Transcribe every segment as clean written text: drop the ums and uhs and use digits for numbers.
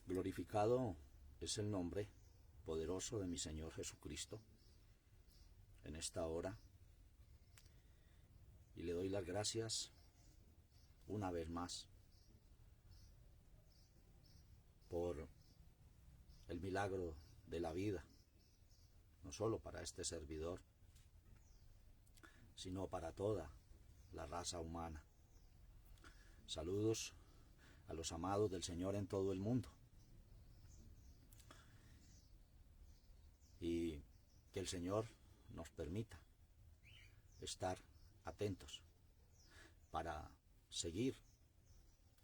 Glorificado es el nombre poderoso de mi Señor Jesucristo en esta hora, y le doy las gracias una vez más por el milagro de la vida, no solo para este servidor, sino para toda la raza humana. Saludos a los amados del Señor en todo el mundo, y que el Señor nos permita estar atentos para seguir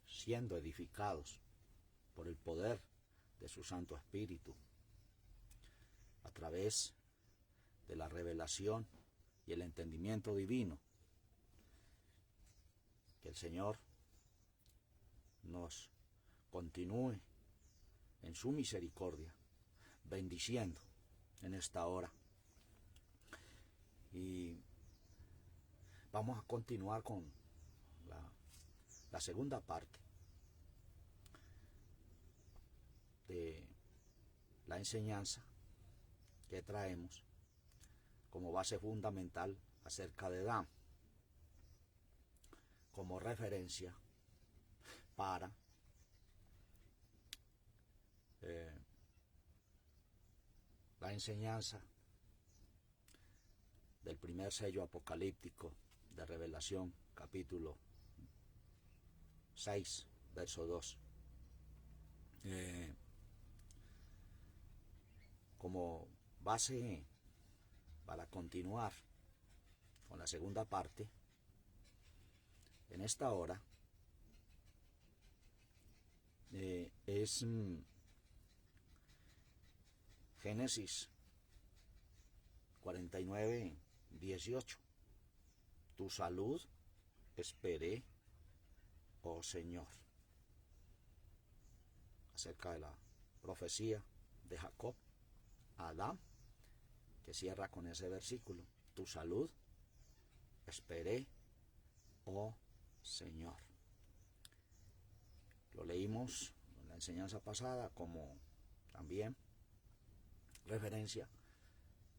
siendo edificados por el poder de su Santo Espíritu a través de la revelación y el entendimiento divino. Que el Señor nos continúe en su misericordia bendiciendo en esta hora. Y vamos a continuar con la segunda parte de la enseñanza que traemos como base fundamental acerca de Dan, como referencia para la enseñanza del primer sello apocalíptico de Revelación, capítulo 6, verso 2. Como base para continuar con la segunda parte, en esta hora es Génesis 49, 18. Tu salud esperé, oh Señor. Acerca de la profecía de Jacob a Adán, que cierra con ese versículo. Tu salud esperé, oh Señor. Lo leímos en la enseñanza pasada como también referencia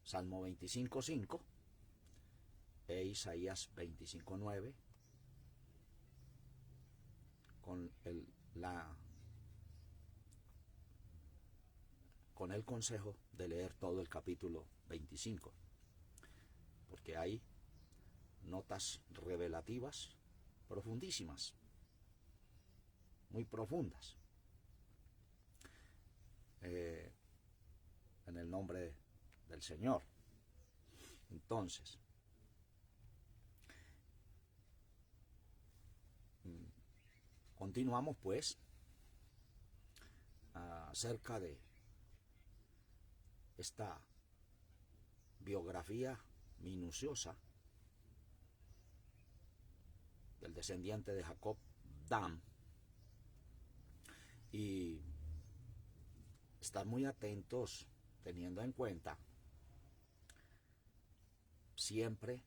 Salmo 25:5 e Isaías 25:9 con el consejo de leer todo el capítulo 25, porque hay notas revelativas profundísimas, muy profundas, en el nombre del Señor. Entonces, continuamos pues acerca de esta biografía minuciosa del descendiente de Jacob, Dan, y estar muy atentos teniendo en cuenta siempre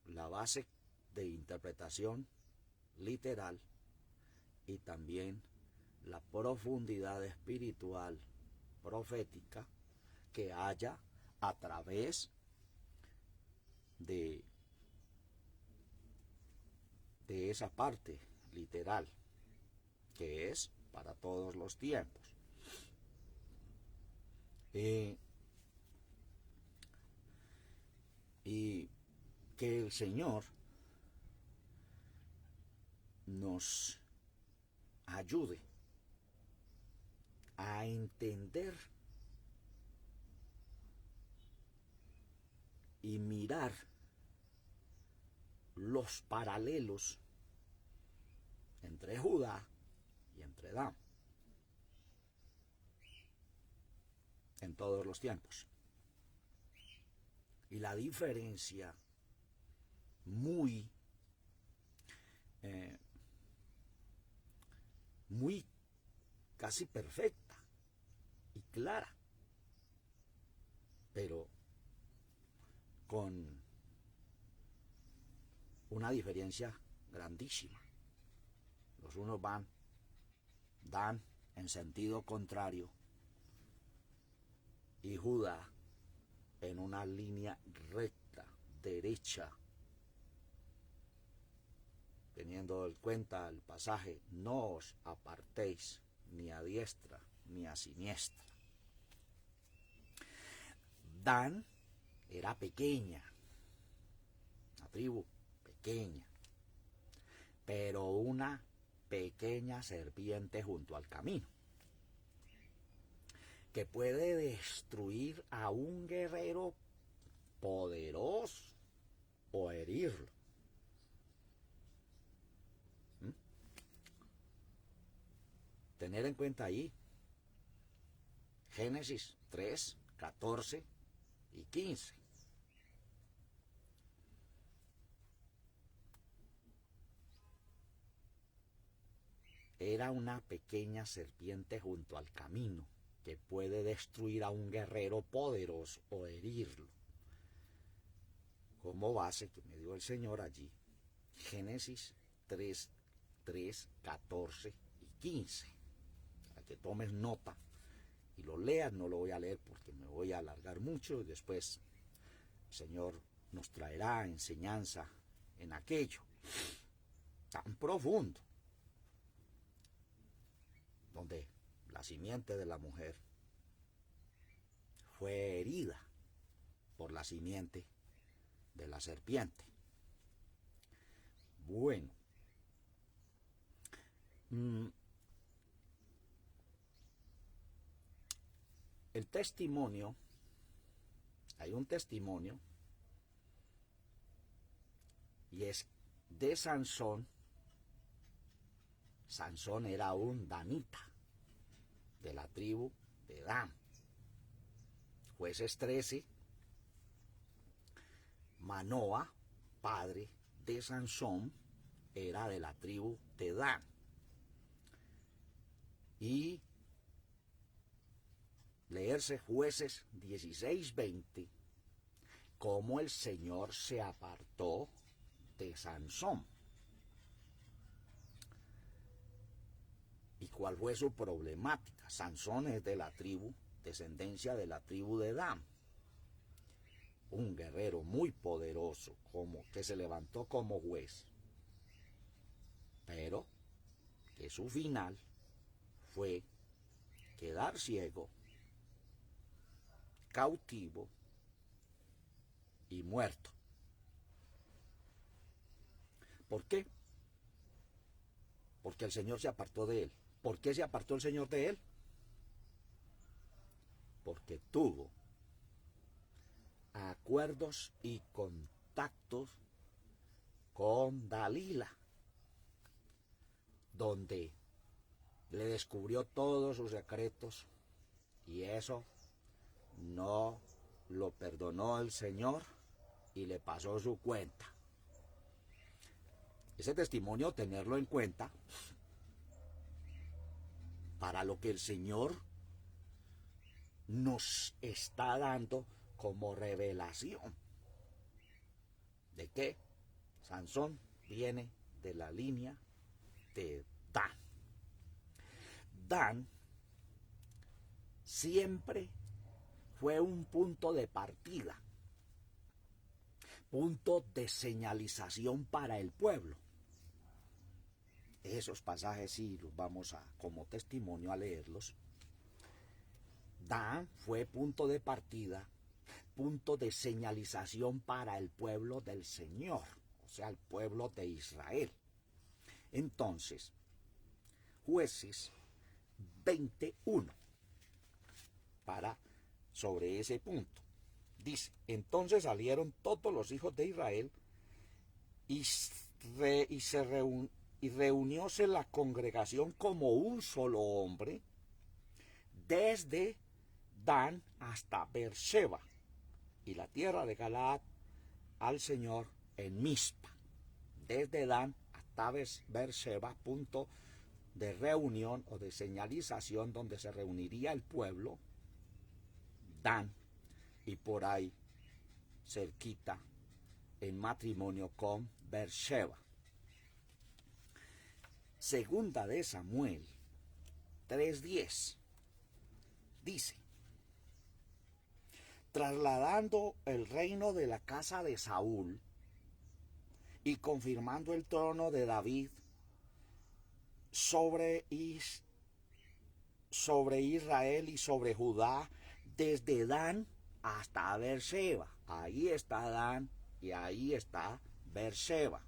la base de interpretación literal y también la profundidad espiritual profética que haya a través de esa parte literal que es para todos los tiempos. Y que el Señor nos ayude a entender y mirar los paralelos entre Judá y entre Dan en todos los tiempos, y la diferencia muy casi perfecta y clara, pero con una diferencia grandísima. Los unos dan en sentido contrario y Judá en una línea recta, derecha, teniendo en cuenta el pasaje, no os apartéis ni a diestra ni a siniestra. Dan era pequeña, una tribu pequeña, pero una pequeña serpiente junto al camino, que puede destruir a un guerrero poderoso o herirlo. Tener en cuenta ahí Génesis 3, 14 y 15. Era una pequeña serpiente junto al camino que puede destruir a un guerrero poderoso o herirlo. Como base que me dio el Señor allí, Génesis 3, 14 y 15. Para que tomes nota y lo leas, no lo voy a leer porque me voy a alargar mucho y después el Señor nos traerá enseñanza en aquello tan profundo, donde la simiente de la mujer fue herida por la simiente de la serpiente. Bueno, el testimonio, hay un testimonio, y es de Sansón. Sansón era un danita de la tribu de Dan. Jueces 13, Manoa, padre de Sansón, era de la tribu de Dan. Y leerse Jueces 16, 20, cómo el Señor se apartó de Sansón. ¿Y cuál fue su problemática? Sansón es de la tribu, descendencia de la tribu de Dan. Un guerrero muy poderoso, como que se levantó como juez. Pero que su final fue quedar ciego, cautivo y muerto. ¿Por qué? Porque el Señor se apartó de él. ¿Por qué se apartó el Señor de él? Porque tuvo acuerdos y contactos con Dalila, donde le descubrió todos sus secretos, y eso no lo perdonó el Señor y le pasó su cuenta. Ese testimonio, tenerlo en cuenta para lo que el Señor nos está dando como revelación. ¿De qué? Sansón viene de la línea de Dan. Dan siempre fue un punto de partida, punto de señalización para el pueblo. Esos pasajes sí los vamos a, como testimonio, a leerlos. Dan fue punto de partida, punto de señalización para el pueblo del Señor, o sea, el pueblo de Israel. Entonces, Jueces 21, para sobre ese punto. Dice, entonces salieron todos los hijos de Israel y reunióse la congregación como un solo hombre, desde Dan hasta Beerseba, y la tierra de Galaad al Señor en Mizpa. Desde Dan hasta Beerseba, punto de reunión o de señalización donde se reuniría el pueblo, Dan, y por ahí cerquita en matrimonio con Beerseba. Segunda de Samuel 3:10. Dice: trasladando el reino de la casa de Saúl y confirmando el trono de David sobre Israel y sobre Judá, desde Dan hasta Beerseba. Ahí está Dan y ahí está Beerseba.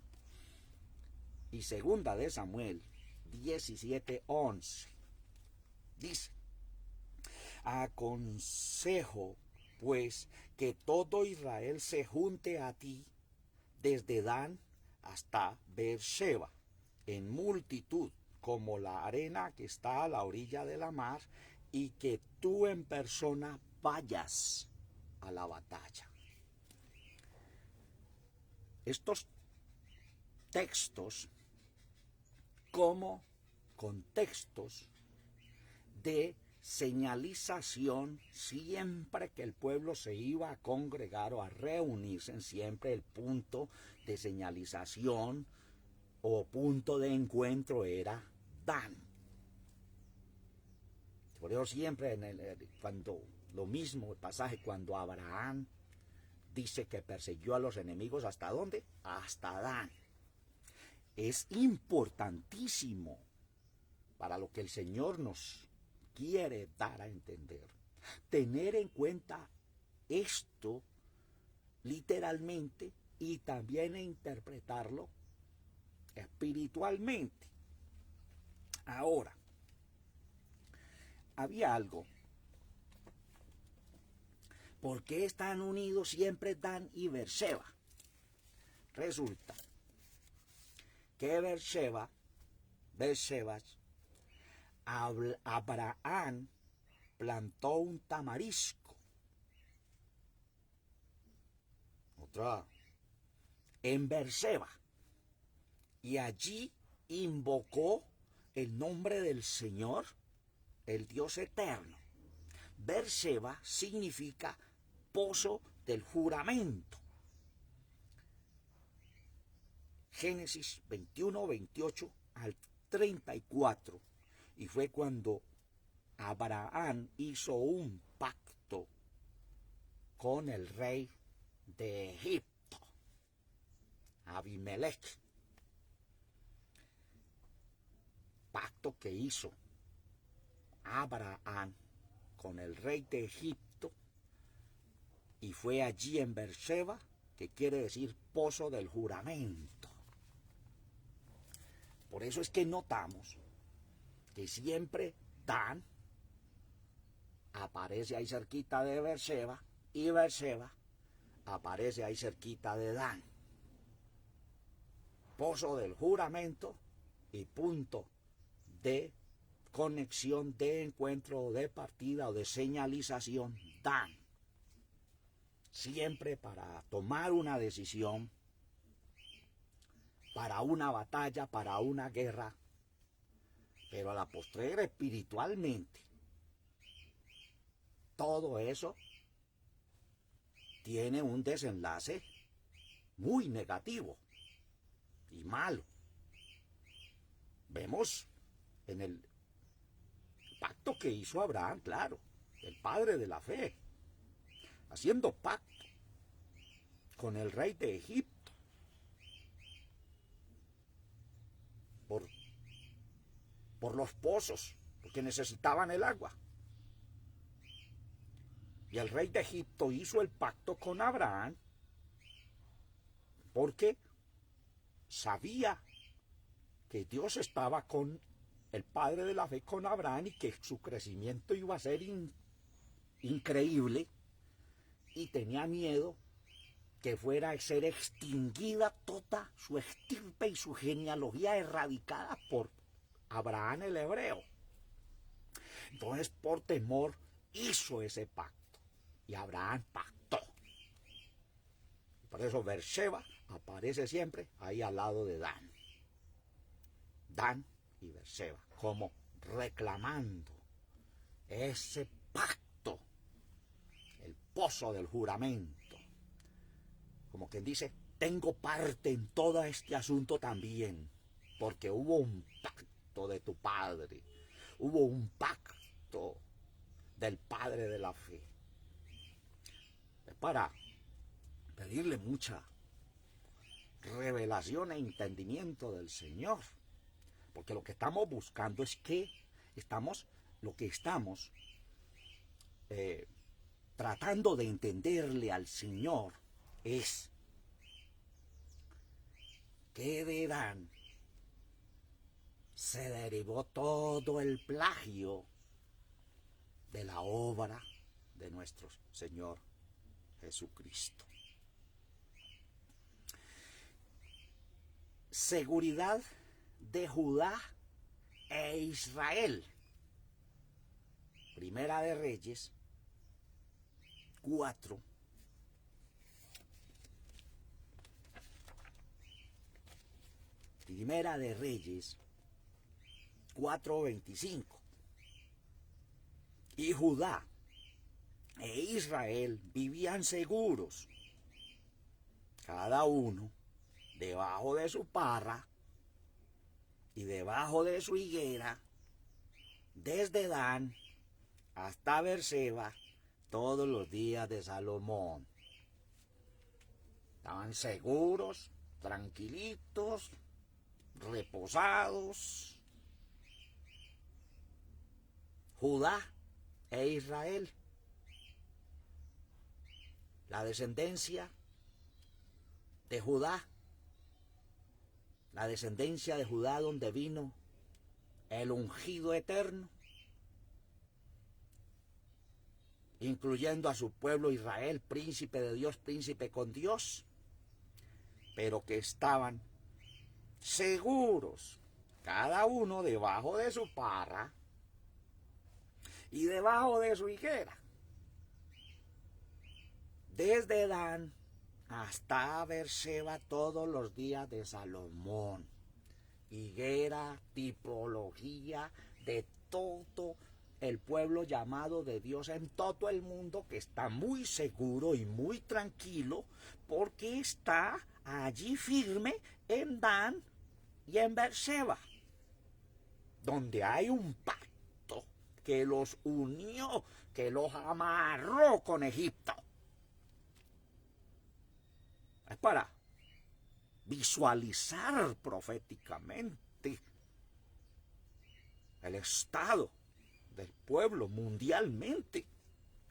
Y segunda de Samuel 17:11 dice: aconsejo pues que todo Israel se junte a ti desde Dan hasta Beerseba en multitud, como la arena que está a la orilla de la mar, y que tú en persona vayas a la batalla. Estos textos como contextos de señalización siempre que el pueblo se iba a congregar o a reunirse, siempre el punto de señalización o punto de encuentro era Dan. Por eso siempre cuando lo mismo el pasaje cuando Abraham dice que persiguió a los enemigos, ¿hasta dónde? Hasta Dan. Es importantísimo para lo que el Señor nos quiere dar a entender, tener en cuenta esto literalmente y también interpretarlo espiritualmente. Ahora, había algo. ¿Por qué están unidos siempre Dan y Beerseba? Resulta que Beerseba, Abraham plantó un tamarisco. Otra. En Beerseba. Y allí invocó el nombre del Señor, el Dios eterno. Beerseba significa pozo del juramento. Génesis 21, 28 al 34. Y fue cuando Abraham hizo un pacto con el rey de Egipto, Abimelech. Pacto que hizo Abraham con el rey de Egipto, y fue allí en Beerseba, que quiere decir pozo del juramento. Por eso es que notamos que siempre Dan aparece ahí cerquita de Beerseba y Beerseba aparece ahí cerquita de Dan. Pozo del juramento y punto de conexión, de encuentro, de partida o de señalización, Dan. Siempre para tomar una decisión, para una batalla, para una guerra, pero a la postre espiritualmente. Todo eso tiene un desenlace muy negativo y malo. Vemos en el pacto que hizo Abraham, claro, el padre de la fe, haciendo pacto con el rey de Egipto por los pozos, porque necesitaban el agua. Y el rey de Egipto hizo el pacto con Abraham porque sabía que Dios estaba con el padre de la fe, con Abraham, y que su crecimiento iba a ser increíble, y tenía miedo que fuera a ser extinguida toda su estirpe y su genealogía erradicada por Abraham el hebreo. Entonces, por temor, hizo ese pacto. Y Abraham pactó. Por eso Beerseba aparece siempre ahí al lado de Dan. Dan y Beerseba, como reclamando ese pacto, el pozo del juramento. Como quien dice, tengo parte en todo este asunto también, porque hubo un pacto de tu padre, hubo un pacto del Padre de la fe. Es para pedirle mucha revelación e entendimiento del Señor, porque lo que estamos buscando es que lo que estamos tratando de entenderle al Señor es que de Dan se derivó todo el plagio de la obra de nuestro Señor Jesucristo. Seguridad de Judá e Israel. Primera de Reyes 4. Primera de Reyes 4:25. Y Judá e Israel vivían seguros, cada uno debajo de su parra y debajo de su higuera, desde Dan hasta Berseba, todos los días de Salomón. Estaban seguros, tranquilitos, reposados. Judá e Israel, la descendencia de Judá, donde vino el ungido eterno, incluyendo a su pueblo Israel, príncipe de Dios, príncipe con Dios, pero que estaban seguros, cada uno debajo de su parra y debajo de su higuera, desde Dan hasta Berseba, todos los días de Salomón. Higuera, tipología de todo el pueblo llamado de Dios en todo el mundo, que está muy seguro y muy tranquilo porque está allí firme en Dan y en Berseba, donde hay un pacto que los unió, que los amarró con Egipto. Es para visualizar proféticamente el estado del pueblo mundialmente,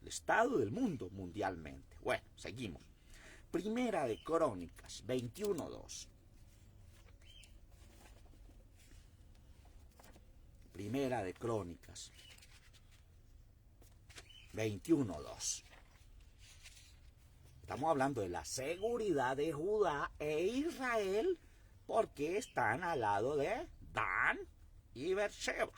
el estado del mundo mundialmente. Bueno, seguimos. Primera de Crónicas 21:2. Primera de Crónicas 21:2. Estamos hablando de la seguridad de Judá e Israel porque están al lado de Dan y Berseba.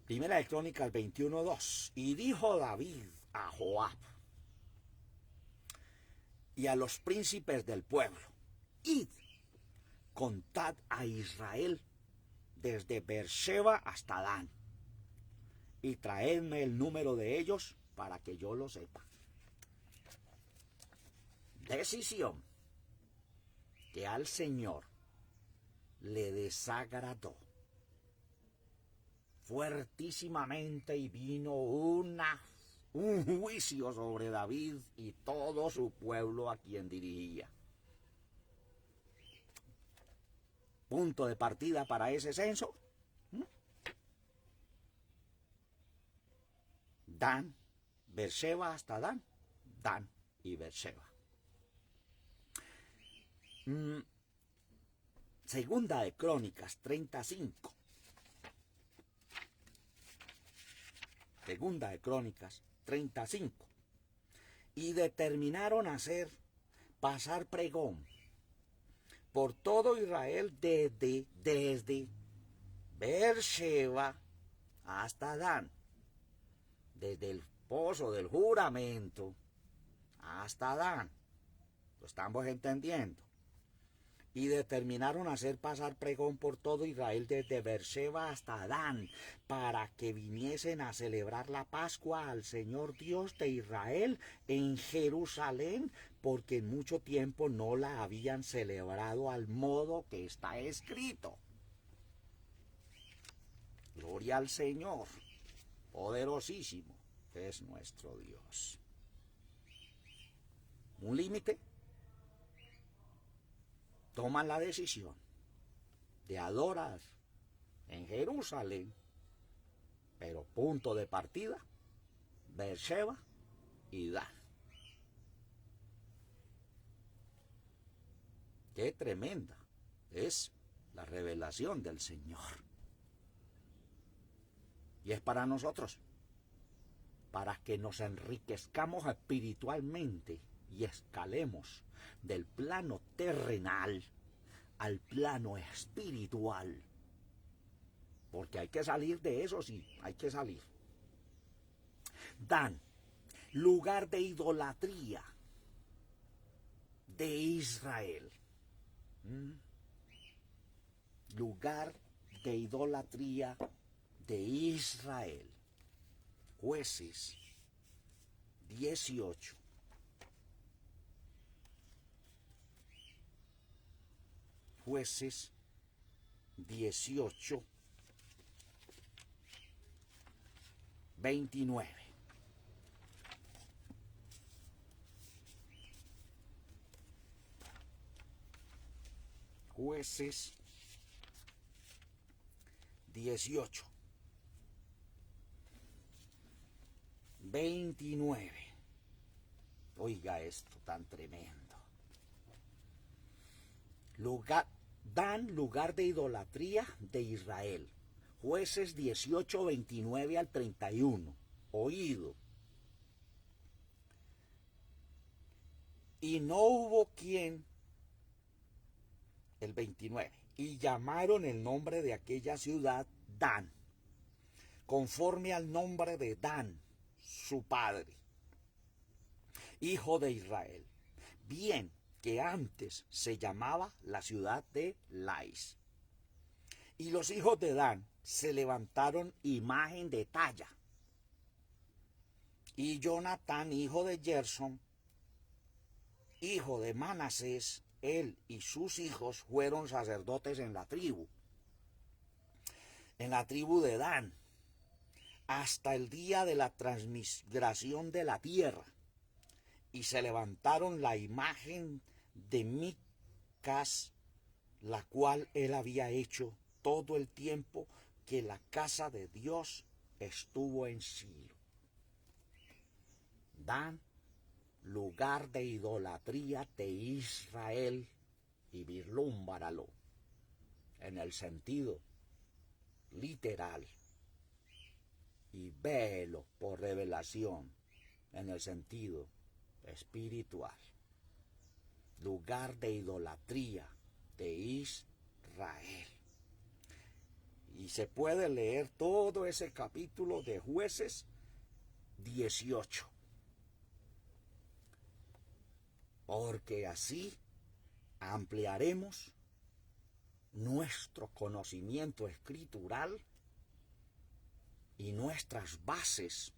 Primera de Crónicas 21:2. Y dijo David a Joab y a los príncipes del pueblo: id, contad a Israel desde Berseba hasta Dan, y traedme el número de ellos para que yo lo sepa. Decisión que al Señor le desagradó fuertísimamente, y vino un juicio sobre David y todo su pueblo a quien dirigía. Punto de partida para ese censo: Dan, Berseba hasta Dan, Dan y Berseba. Segunda de Crónicas 35. Segunda de Crónicas 35. Y determinaron hacer pasar pregón por todo Israel desde Berseba hasta Dan, desde el pozo del juramento hasta Dan. Lo estamos entendiendo. Y determinaron hacer pasar pregón por todo Israel desde Berseba hasta Dan, para que viniesen a celebrar la Pascua al Señor Dios de Israel en Jerusalén, porque en mucho tiempo no la habían celebrado al modo que está escrito. Gloria al Señor, poderosísimo es nuestro Dios. Un límite, toman la decisión de adorar en Jerusalén, pero punto de partida, Beersheba y Dan. Qué tremenda es la revelación del Señor. Y es para nosotros, para que nos enriquezcamos espiritualmente y escalemos del plano terrenal al plano espiritual. Porque hay que salir de eso, sí, hay que salir. Dan, lugar de idolatría de Israel. Lugar de idolatría de Israel. Jueces 18. Jueces 18, 29. Jueces 18, 29. Oiga esto tan tremendo. Dan lugar de idolatría de Israel. Jueces 18, 29 al 31. Oído. Y no hubo quien, el 29, y llamaron el nombre de aquella ciudad Dan, conforme al nombre de Dan, su padre, hijo de Israel. Bien que antes se llamaba la ciudad de Lais. Y los hijos de Dan se levantaron imagen de talla. Y Jonatán, hijo de Gerson, hijo de Manasés, él y sus hijos fueron sacerdotes en la tribu de Dan, hasta el día de la transmigración de la tierra. Y se levantaron la imagen de Micas, la cual él había hecho todo el tiempo que la casa de Dios estuvo en Silo. Dan, lugar de idolatría de Israel, y vislúmbralo en el sentido literal y velo por revelación en el sentido espiritual. Lugar de idolatría de Israel. Y se puede leer todo ese capítulo de Jueces 18. Porque así ampliaremos nuestro conocimiento escritural y nuestras bases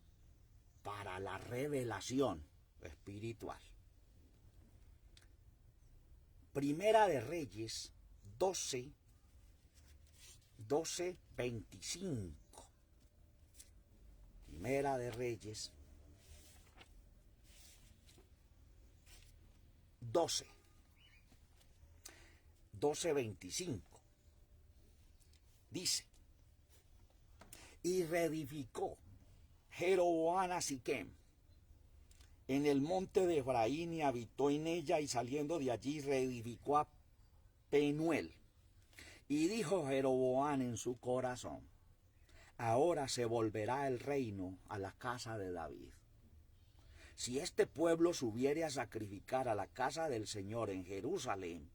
para la revelación espiritual. Primera de Reyes 12, 25. Primera de Reyes 12, 25. Dice: y reedificó Jeroboam a Siquem en el monte de Efraín, y habitó en ella, y saliendo de allí reedificó a Penuel. Y dijo Jeroboam en su corazón: ahora se volverá el reino a la casa de David. Si este pueblo subiere a sacrificar a la casa del Señor en Jerusalén,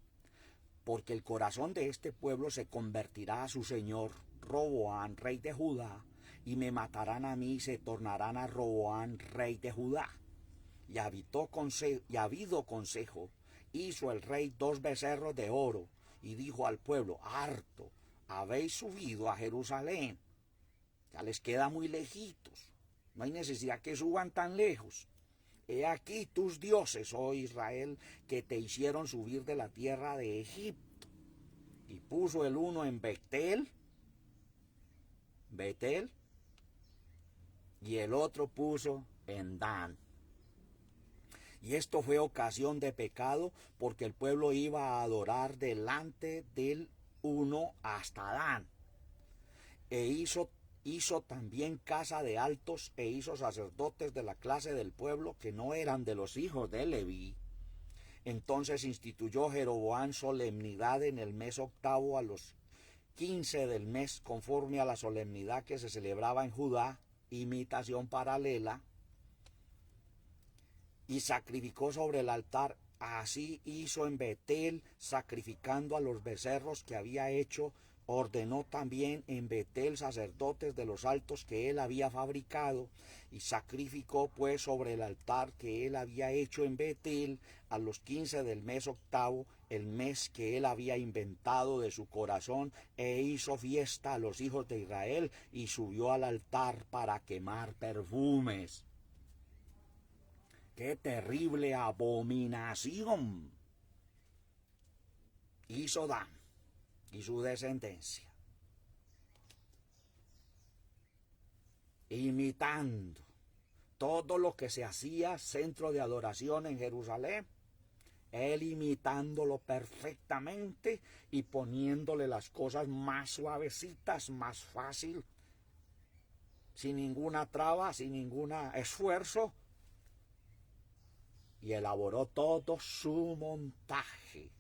porque el corazón de este pueblo se convertirá a su señor Roboam, rey de Judá, y me matarán a mí, y se tornarán a Roboam, rey de Judá. Y habido consejo, hizo el rey 2 becerros de oro, y dijo al pueblo: harto habéis subido a Jerusalén, ya les queda muy lejitos, no hay necesidad que suban tan lejos. He aquí tus dioses, oh Israel, que te hicieron subir de la tierra de Egipto. Y puso el uno en Betel, Betel, y el otro puso en Dan. Y esto fue ocasión de pecado, porque el pueblo iba a adorar delante del uno hasta Dan. E hizo también casa de altos, e hizo sacerdotes de la clase del pueblo que no eran de los hijos de Leví. Entonces instituyó Jeroboam solemnidad en el mes octavo a los 15 del mes, conforme a la solemnidad que se celebraba en Judá, imitación paralela, y sacrificó sobre el altar. Así hizo en Betel, sacrificando a los becerros que había hecho. Ordenó también en Betel sacerdotes de los altos que él había fabricado, y sacrificó pues sobre el altar que él había hecho en Betel a los 15 del mes octavo, el mes que él había inventado de su corazón, e hizo fiesta a los hijos de Israel, y subió al altar para quemar perfumes. ¡Qué terrible abominación hizo Dan y su descendencia! Imitando todo lo que se hacía centro de adoración en Jerusalén, él imitándolo perfectamente y poniéndole las cosas más suavecitas, más fácil, sin ninguna traba, sin ningún esfuerzo. Y elaboró todo su montaje,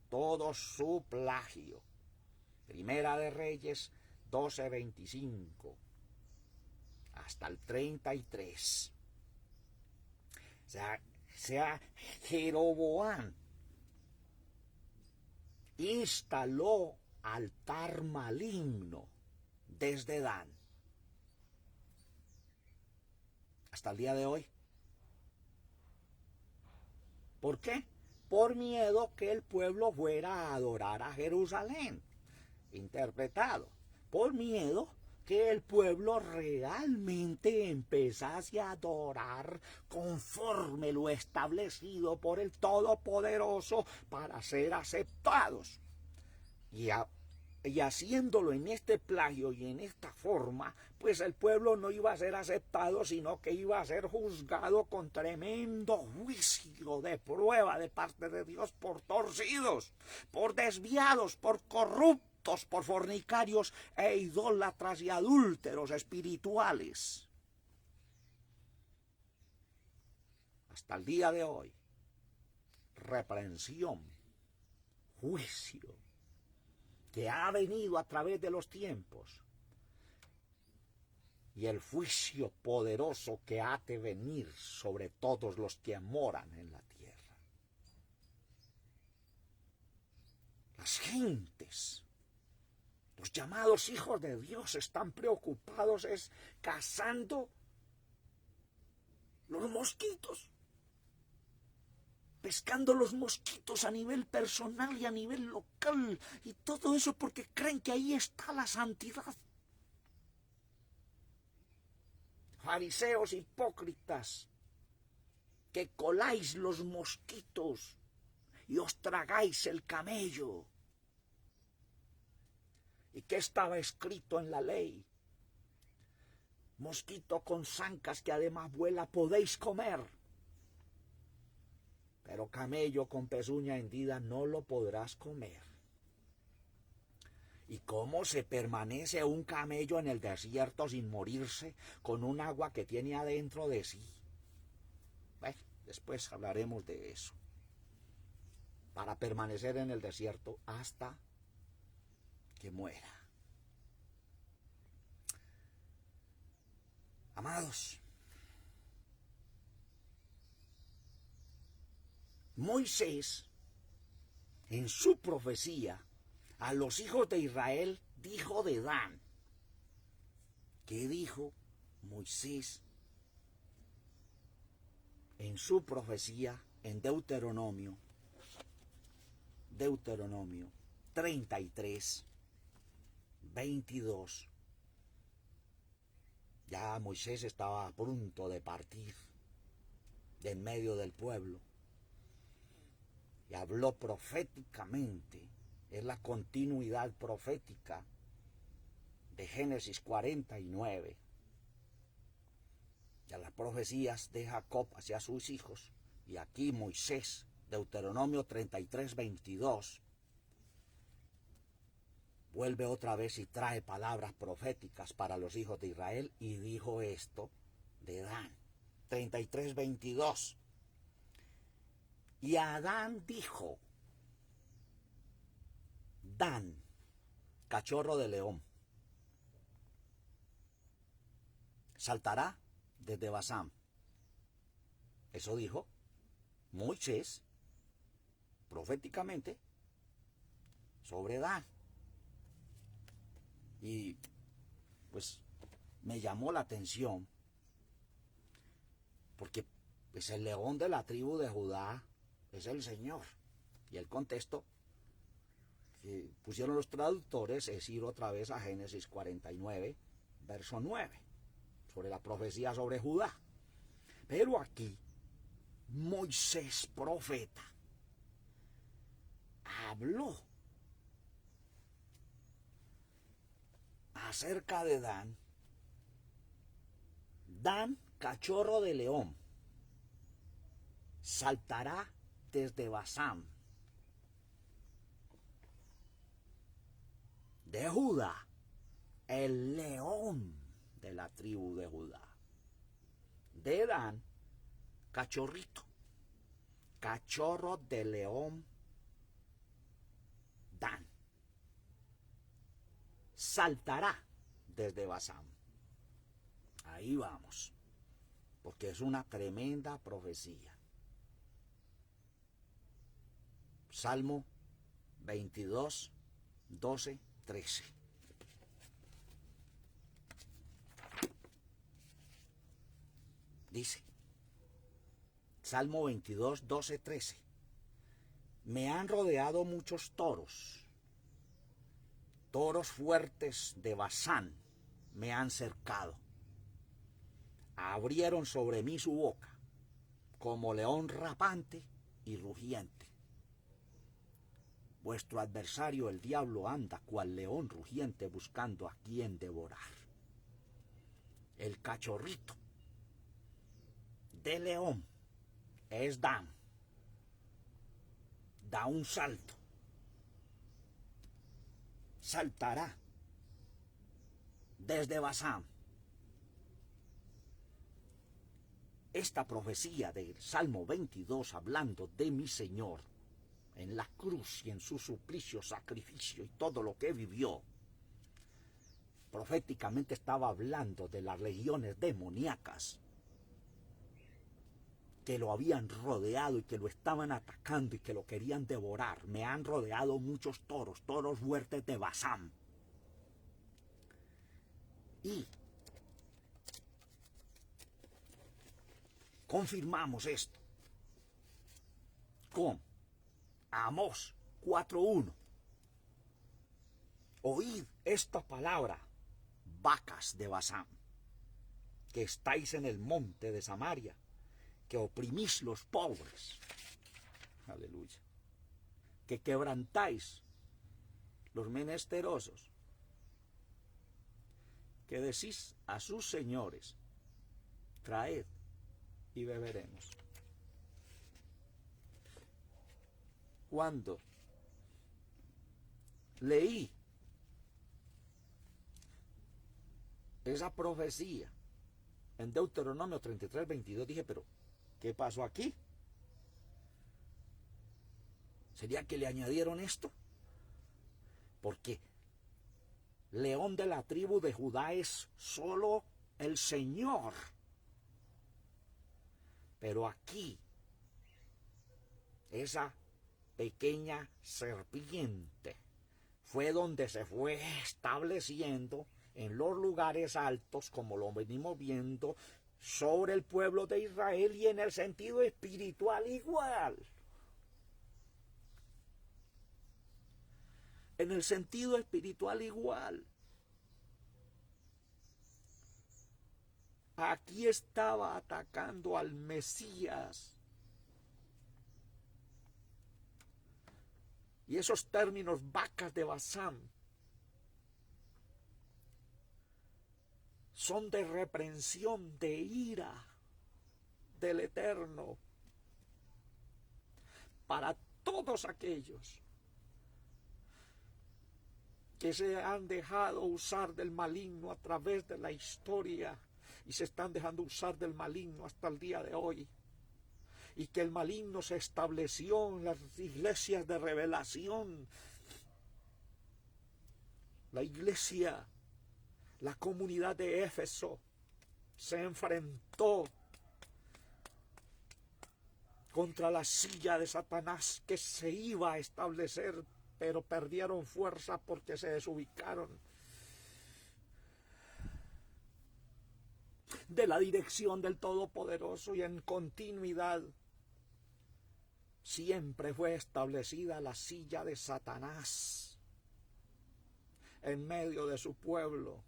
todo su plagio. Primera de Reyes 12:25 hasta el 33. O sea, Jeroboam instaló altar maligno desde Dan hasta el día de hoy. ¿Por qué? Por miedo que el pueblo fuera a adorar a Jerusalén. Interpretado. Por miedo que el pueblo realmente empezase a adorar conforme lo establecido por el Todopoderoso para ser aceptados. Y haciéndolo en este plagio y en esta forma, pues el pueblo no iba a ser aceptado, sino que iba a ser juzgado con tremendo juicio de prueba de parte de Dios por torcidos, por desviados, por corruptos, por fornicarios e idólatras y adúlteros espirituales. Hasta el día de hoy, reprensión, juicio, que ha venido a través de los tiempos, y el juicio poderoso que ha de venir sobre todos los que moran en la tierra. Las gentes, los llamados hijos de Dios, están preocupados cazando los mosquitos, pescando los mosquitos a nivel personal y a nivel local, y todo eso porque creen que ahí está la santidad. Fariseos hipócritas, que coláis los mosquitos y os tragáis el camello. ¿Y qué estaba escrito en la ley? Mosquito con zancas que además vuela podéis comer, pero camello con pezuña hendida no lo podrás comer. ¿Y cómo se permanece un camello en el desierto sin morirse con un agua que tiene adentro de sí? Bueno, después hablaremos de eso. Para permanecer en el desierto hasta que muera. Amados, Moisés, en su profecía a los hijos de Israel, dijo de Dan. ¿Qué dijo Moisés en su profecía en Deuteronomio 33, 22? Ya Moisés estaba a punto de partir de en medio del pueblo y habló proféticamente. Es la continuidad profética de Génesis 49, y a las profecías de Jacob hacia sus hijos, y aquí Moisés, Deuteronomio 33, 22, vuelve otra vez y trae palabras proféticas para los hijos de Israel, y dijo esto de Dan. 33, 22. Y Adán dijo, Dan, cachorro de león, saltará desde Basán. Eso dijo Moisés proféticamente sobre Dan. Y pues me llamó la atención porque pues, el león de la tribu de Judá es el Señor. Y el contexto que pusieron los traductores es ir otra vez a Génesis 49, verso 9, sobre la profecía sobre Judá. Pero aquí Moisés, profeta, habló acerca de Dan. Dan, cachorro de león, saltará desde Basán. De Judá, el león de la tribu de Judá. De Dan, cachorrito, cachorro de león, Dan. Saltará desde Basán. Ahí vamos, porque es una tremenda profecía. Salmo 22, 12, 13. Dice, Salmo 22, 12, 13. Me han rodeado muchos toros, toros fuertes de Basán me han cercado. Abrieron sobre mí su boca, como león rapante y rugiente. Vuestro adversario el diablo anda cual león rugiente buscando a quien devorar. El cachorrito de león es Dan. Da un salto. Saltará desde Basán. Esta profecía del Salmo 22 hablando de mi Señor en la cruz y en su suplicio, sacrificio y todo lo que vivió, proféticamente estaba hablando de las legiones demoníacas que lo habían rodeado y que lo estaban atacando y que lo querían devorar. Me han rodeado muchos toros, toros fuertes de Basán. Y confirmamos esto con Amós 4:1. Oíd esta palabra, vacas de Basán, que estáis en el monte de Samaria, que oprimís los pobres. Aleluya. Que quebrantáis los menesterosos. Que decís a sus señores, traed y beberemos. Cuando leí esa profecía en Deuteronomio 33, 22, dije, pero ¿qué pasó aquí? ¿Sería que le añadieron esto? Porque león de la tribu de Judá es solo el Señor. Pero aquí, esa pequeña serpiente fue donde se fue estableciendo en los lugares altos, como lo venimos viendo, sobre el pueblo de Israel, y en el sentido espiritual igual. En el sentido espiritual igual. Aquí estaba atacando al Mesías. Y esos términos, vacas de Basán, son de reprensión, de ira del Eterno para todos aquellos que se han dejado usar del maligno a través de la historia y se están dejando usar del maligno hasta el día de hoy. Y que el maligno se estableció en las iglesias de revelación. La iglesia, la comunidad de Éfeso, se enfrentó contra la silla de Satanás que se iba a establecer, pero perdieron fuerza porque se desubicaron de la dirección del Todopoderoso, y en continuidad siempre fue establecida la silla de Satanás en medio de su pueblo.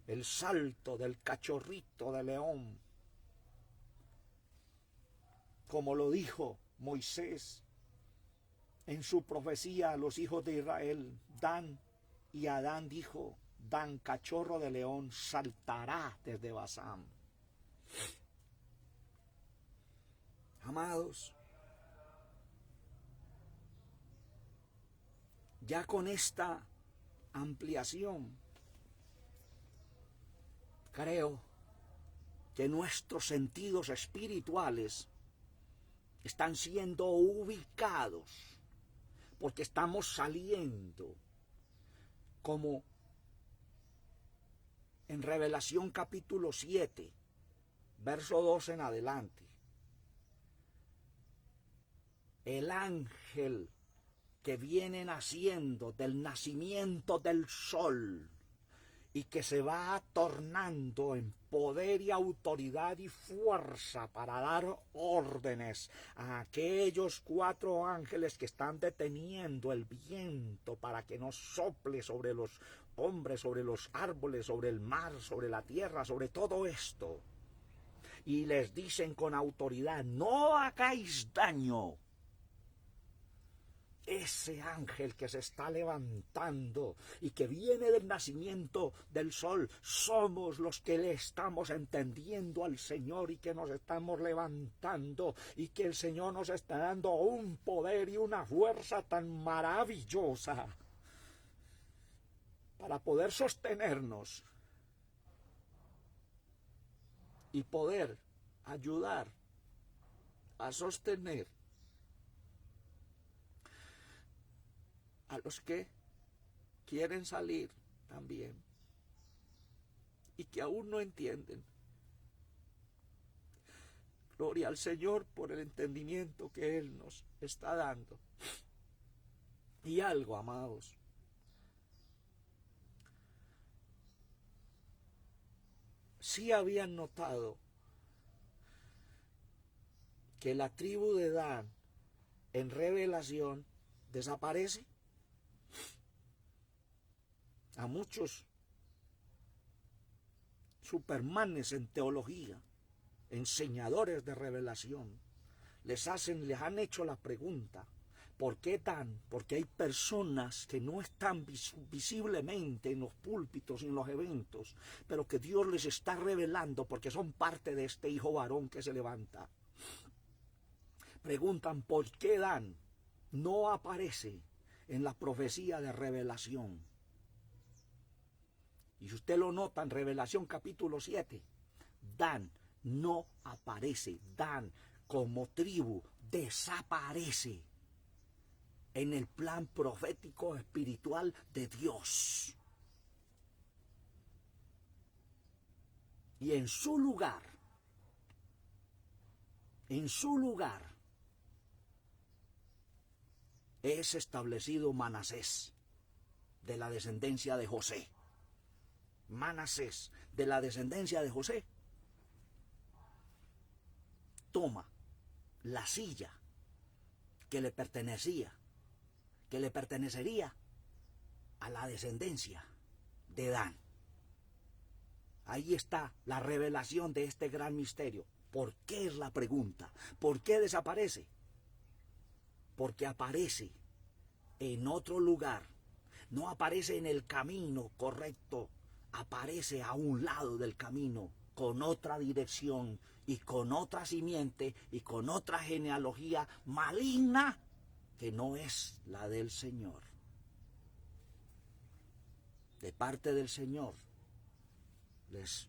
El salto del cachorrito de león, como lo dijo Moisés en su profecía a los hijos de Israel. Dan, y Adán dijo: Dan, cachorro de león, saltará desde Basán. Amados, ya con esta ampliación, creo que nuestros sentidos espirituales están siendo ubicados, porque estamos saliendo, como en Revelación capítulo 7, verso 2 en adelante. El ángel que viene naciendo del nacimiento del sol y que se va tornando en poder y autoridad y fuerza para dar órdenes a aquellos 4 ángeles que están deteniendo el viento para que no sople sobre los hombres, sobre los árboles, sobre el mar, sobre la tierra, sobre todo esto. Y les dicen con autoridad: no hagáis daño. Ese ángel que se está levantando y que viene del nacimiento del sol, somos los que le estamos entendiendo al Señor y que nos estamos levantando, y que el Señor nos está dando un poder y una fuerza tan maravillosa para poder sostenernos y poder ayudar a sostener a los que quieren salir también y que aún no entienden. Gloria al Señor por el entendimiento que Él nos está dando. Y algo, amados, sí habían notado que la tribu de Dan en Revelación desaparece. A muchos supermanes en teología, enseñadores de revelación, les han hecho la pregunta: ¿por qué Dan? Porque hay personas que no están visiblemente en los púlpitos y en los eventos, pero que Dios les está revelando porque son parte de este hijo varón que se levanta. Preguntan: ¿por qué Dan no aparece en la profecía de Revelación? Y si usted lo nota en Revelación capítulo 7, Dan no aparece. Dan como tribu desaparece en el plan profético espiritual de Dios. Y en su lugar es establecido Manasés, de la descendencia de José. Manasés, de la descendencia de José, toma la silla que le pertenecería a la descendencia de Dan. Ahí está la revelación de este gran misterio. ¿Por qué es la pregunta? ¿Por qué desaparece? Porque aparece en otro lugar No aparece en el camino correcto, aparece a un lado del camino, con otra dirección y con otra simiente y con otra genealogía maligna que no es la del Señor. De parte del Señor les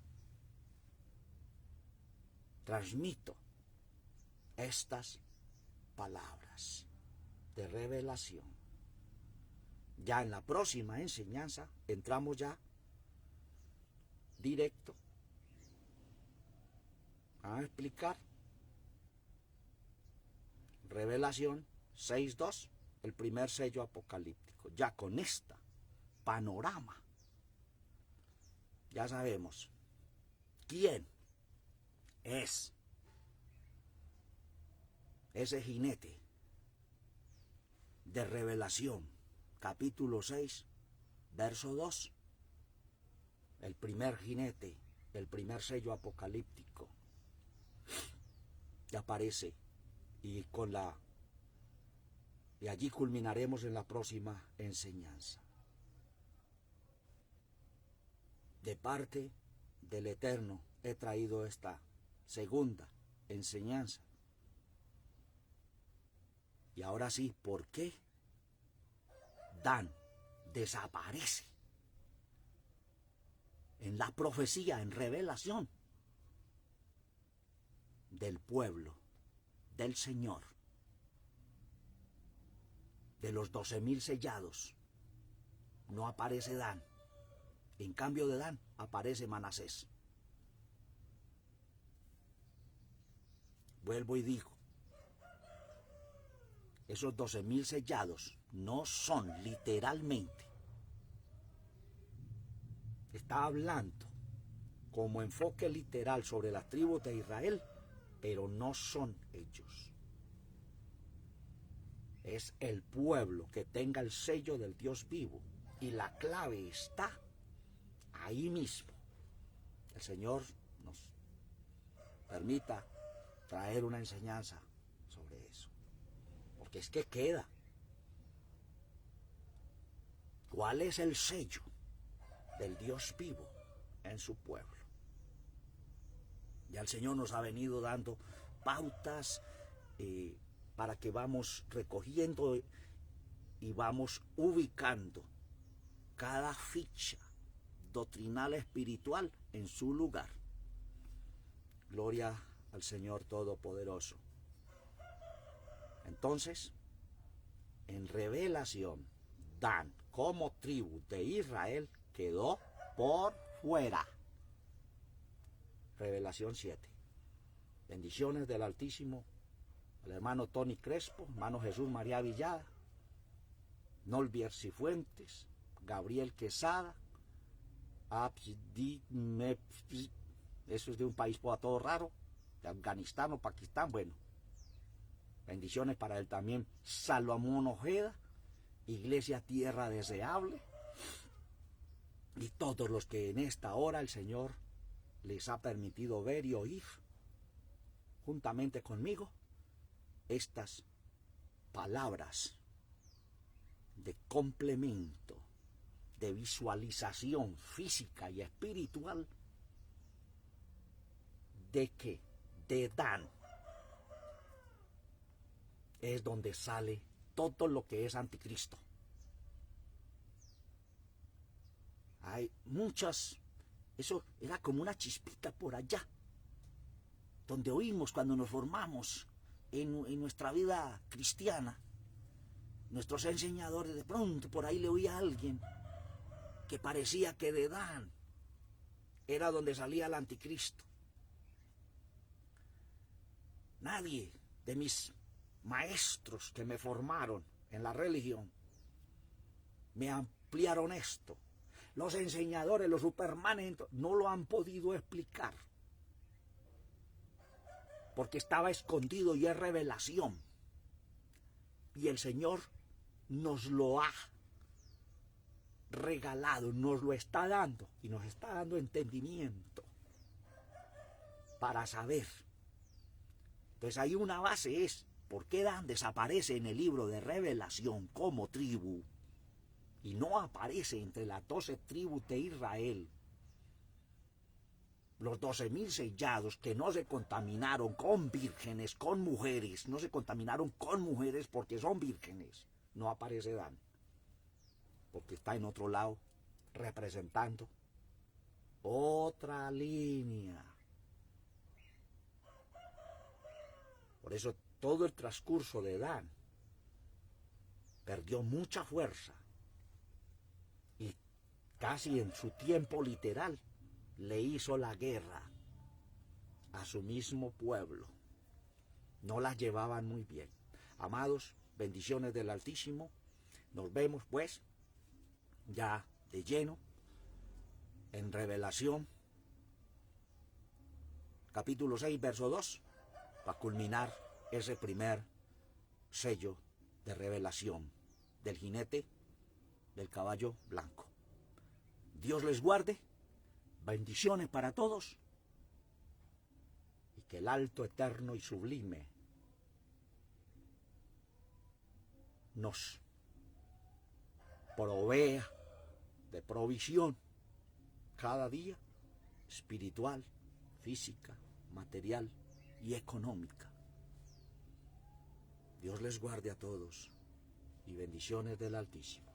transmito estas palabras de revelación. Ya en la próxima enseñanza entramos ya directo a explicar Revelación 6.2, el primer sello apocalíptico. Ya con esta panorama ya sabemos quién es ese jinete de Revelación, capítulo 6, verso 2. El primer jinete, el primer sello apocalíptico, que aparece y allí culminaremos en la próxima enseñanza. De parte del Eterno he traído esta segunda enseñanza. Y ahora sí, ¿por qué Dan desaparece en la profecía, en revelación del pueblo, del Señor, de los 12,000 sellados? No aparece Dan. En cambio de Dan aparece Manasés. Vuelvo y digo, esos 12,000 sellados no son literalmente. Está hablando como enfoque literal sobre las tribus de Israel, pero no son ellos. Es el pueblo que tenga el sello del Dios vivo, y la clave está ahí mismo. El Señor nos permita traer una enseñanza sobre eso, porque es que queda. ¿Cuál es el sello del Dios vivo en su pueblo? Ya el Señor nos ha venido dando pautas para que vamos recogiendo y vamos ubicando cada ficha doctrinal espiritual en su lugar. Gloria al Señor Todopoderoso. Entonces, en Revelación, Dan como tribu de Israel quedó por fuera. Revelación 7. Bendiciones del Altísimo al hermano Tony Crespo, hermano Jesús María Villada, Nolvier Cifuentes, Gabriel Quesada, eso es de un país por todo raro, de Afganistán o Pakistán. Bueno, bendiciones para él también. Salomón Ojeda, Iglesia Tierra Deseable, y todos los que en esta hora el Señor les ha permitido ver y oír juntamente conmigo estas palabras de complemento, de visualización física y espiritual de que de Dan es donde sale todo lo que es anticristo. Hay muchas, eso era como una chispita por allá, donde oímos cuando nos formamos en nuestra vida cristiana. Nuestros enseñadores, de pronto por ahí le oía a alguien que parecía que de Dan era donde salía el anticristo. Nadie de mis maestros que me formaron en la religión me ampliaron esto. Los enseñadores, los supermanes, no lo han podido explicar, porque estaba escondido y es revelación. Y el Señor nos lo ha regalado, nos lo está dando, y nos está dando entendimiento para saber. Entonces hay una base, es ¿por qué Dan desaparece en el libro de Revelación como tribu? y no aparece entre las 12 tribus de Israel los 12.000 sellados que no se contaminaron con vírgenes, con mujeres, no se contaminaron con mujeres porque son vírgenes, no aparece Dan, porque está en otro lado representando otra línea. Por eso todo el transcurso de Dan perdió mucha fuerza y casi en su tiempo literal le hizo la guerra a su mismo pueblo. No la llevaban muy bien. Amados, bendiciones del Altísimo. Nos vemos pues ya de lleno en Revelación, capítulo 6, verso 2, para culminar ese primer sello de revelación del jinete del caballo blanco. Dios les guarde, bendiciones para todos, y que el alto, eterno y sublime nos provea de provisión cada día, espiritual, física, material y económica. Dios les guarde a todos y bendiciones del Altísimo.